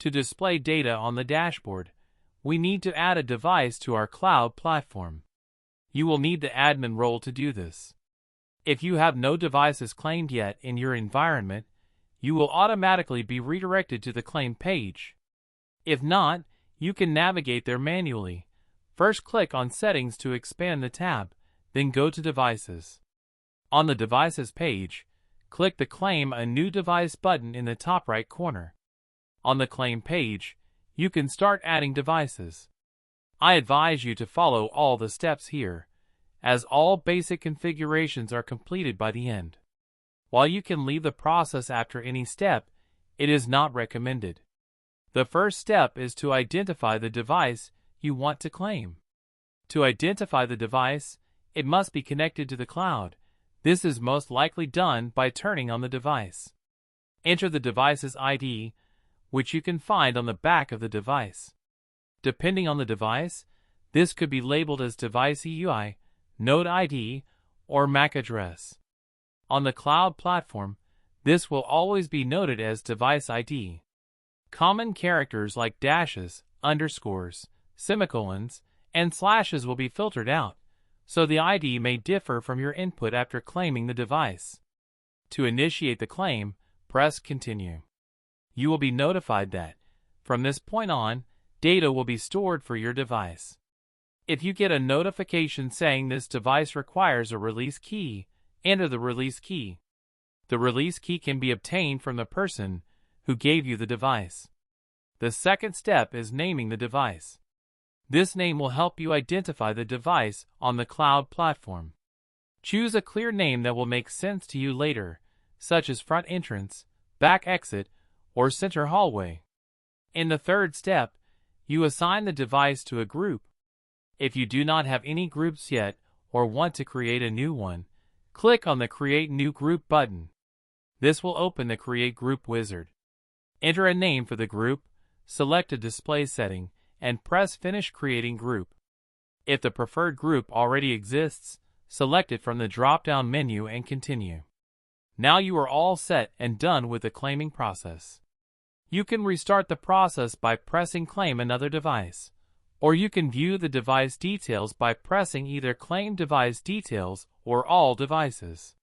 To display data on the dashboard, we need to add a device to our cloud platform. You will need the admin role to do this. If you have no devices claimed yet in your environment, you will automatically be redirected to the claim page. If not, you can navigate there manually. First, click on Settings to expand the tab, then go to Devices. On the Devices page, click the Claim a New Device button in the top right corner. On the Claim page, you can start adding devices. I advise you to follow all the steps here, as all basic configurations are completed by the end. While you can leave the process after any step, it is not recommended. The first step is to identify the device you want to claim. To identify the device, it must be connected to the cloud. This is most likely done by turning on the device. Enter the device's ID, which you can find on the back of the device. Depending on the device, this could be labeled as Device EUI, Node ID, or MAC address. On the cloud platform, this will always be noted as Device ID. Common characters like dashes, underscores, semicolons, and slashes will be filtered out, so the ID may differ from your input after claiming the device. To initiate the claim, press Continue. You will be notified that, from this point on, data will be stored for your device. If you get a notification saying this device requires a release key, enter the release key. The release key can be obtained from the person who gave you the device. The second step is naming the device. This name will help you identify the device on the cloud platform. Choose a clear name that will make sense to you later, such as front entrance, back exit, or center hallway. In the third step, you assign the device to a group. If you do not have any groups yet or want to create a new one, click on the Create New Group button. This will open the Create Group wizard. Enter a name for the group, select a display setting, and press Finish Creating Group. If the preferred group already exists, select it from the drop-down menu and continue. Now you are all set and done with the claiming process. You can restart the process by pressing Claim Another Device, or you can view the device details by pressing either Claim Device Details or All Devices.